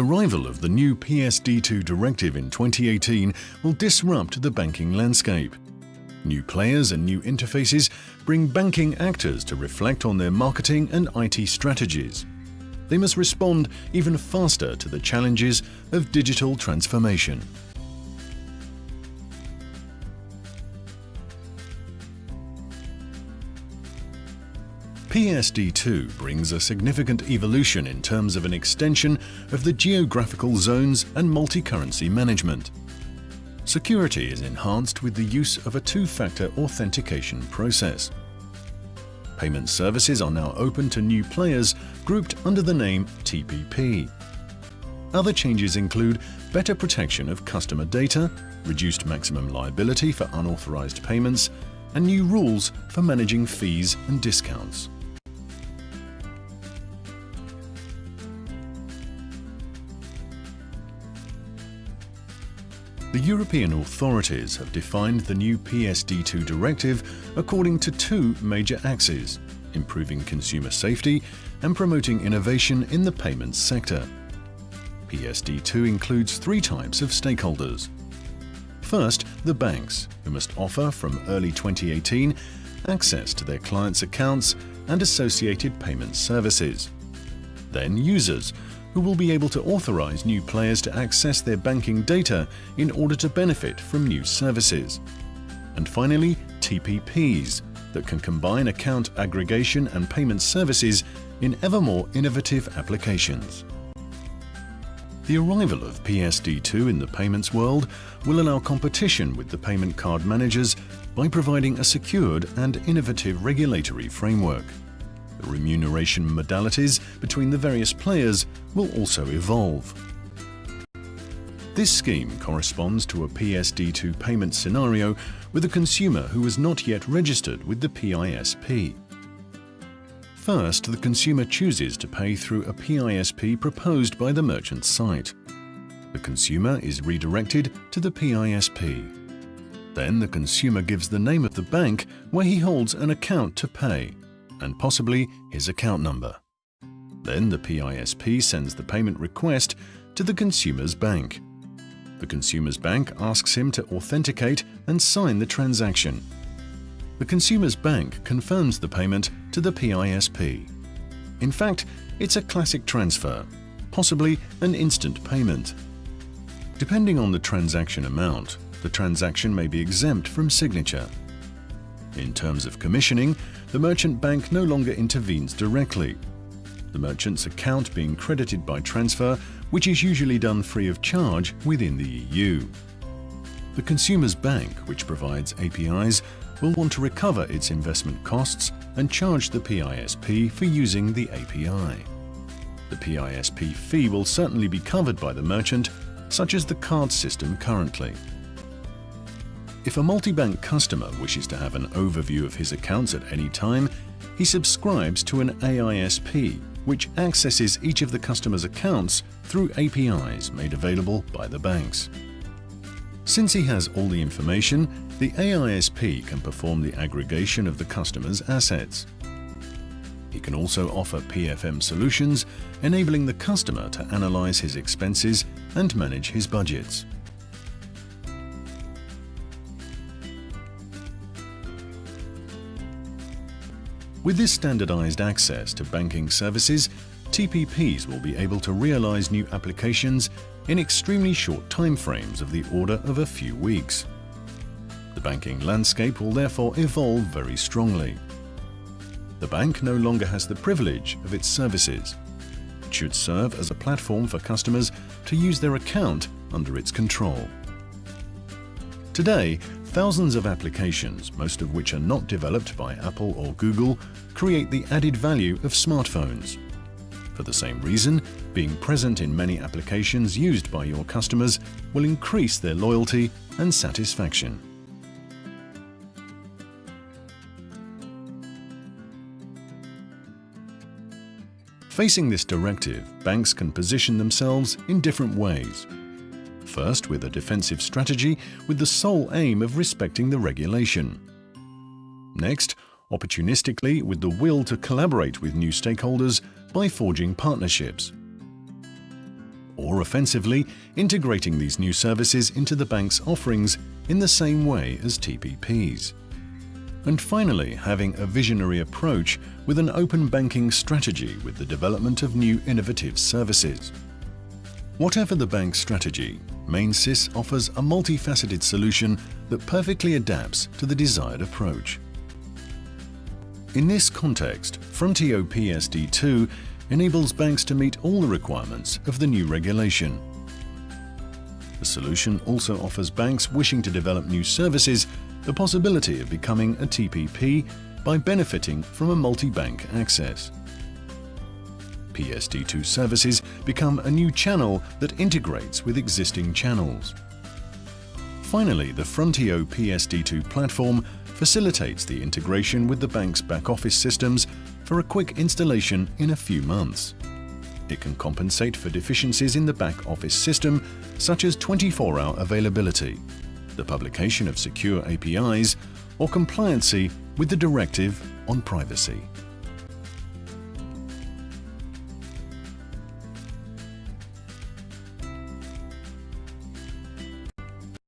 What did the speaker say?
arrival of the new PSD2 directive in 2018 will disrupt the banking landscape. New players and new interfaces bring banking actors to reflect on their marketing and IT strategies. They must respond even faster to the challenges of digital transformation. PSD2 brings a significant evolution in terms of an extension of the geographical zones and multi-currency management. Security is enhanced with the use of a two-factor authentication process. Payment services are now open to new players grouped under the name TPP. Other changes include better protection of customer data, reduced maximum liability for unauthorized payments, and new rules for managing fees and discounts. The European authorities have defined the new PSD2 directive according to two major axes: improving consumer safety and promoting innovation in the payments sector. PSD2 includes three types of stakeholders. First, the banks, who must offer from early 2018 access to their clients' accounts and associated payment services. Then users, who will be able to authorize new players to access their banking data in order to benefit from new services. And finally, TPPs, that can combine account aggregation and payment services in ever more innovative applications. The arrival of PSD2 in the payments world will allow competition with the payment card managers by providing a secured and innovative regulatory framework. The remuneration modalities between the various players will also evolve. This scheme corresponds to a PSD2 payment scenario with a consumer who is not yet registered with the PISP. First, the consumer chooses to pay through a PISP proposed by the merchant site. The consumer is redirected to the PISP. Then the consumer gives the name of the bank where he holds an account to pay, and possibly his account number. Then the PISP sends the payment request to the consumer's bank. The consumer's bank asks him to authenticate and sign the transaction. The consumer's bank confirms the payment to the PISP. In fact, it's a classic transfer, possibly an instant payment. Depending on the transaction amount, the transaction may be exempt from signature. In terms of commissioning, the merchant bank no longer intervenes directly. The merchant's account being credited by transfer, which is usually done free of charge within the EU. The consumer's bank, which provides APIs, will want to recover its investment costs and charge the PISP for using the API. The PISP fee will certainly be covered by the merchant, such as the card system currently. If a multi-bank customer wishes to have an overview of his accounts at any time, he subscribes to an AISP, which accesses each of the customer's accounts through APIs made available by the banks. Since he has all the information, the AISP can perform the aggregation of the customer's assets. He can also offer PFM solutions, enabling the customer to analyze his expenses and manage his budgets. With this standardized access to banking services, TPPs will be able to realize new applications in extremely short timeframes of the order of a few weeks. The banking landscape will therefore evolve very strongly. The bank no longer has the privilege of its services. It should serve as a platform for customers to use their account under its control. Today, thousands of applications, most of which are not developed by Apple or Google, create the added value of smartphones. For the same reason, being present in many applications used by your customers will increase their loyalty and satisfaction. Facing this directive, banks can position themselves in different ways. First, with a defensive strategy with the sole aim of respecting the regulation. Next, opportunistically with the will to collaborate with new stakeholders by forging partnerships. or offensively, integrating these new services into the bank's offerings in the same way as TPPs. And finally, having a visionary approach with an open banking strategy with the development of new innovative services. Whatever the bank's strategy, Mainsys offers a multifaceted solution that perfectly adapts to the desired approach. In this context, FRONTeO PSD2 enables banks to meet all the requirements of the new regulation. The solution also offers banks wishing to develop new services the possibility of becoming a TPP by benefiting from a multi-bank access. PSD2 services become a new channel that integrates with existing channels. Finally, the FRONTeO PSD2 platform facilitates the integration with the bank's back-office systems for a quick installation in a few months. It can compensate for deficiencies in the back-office system, such as 24-hour availability, the publication of secure APIs, or compliancy with the directive on privacy.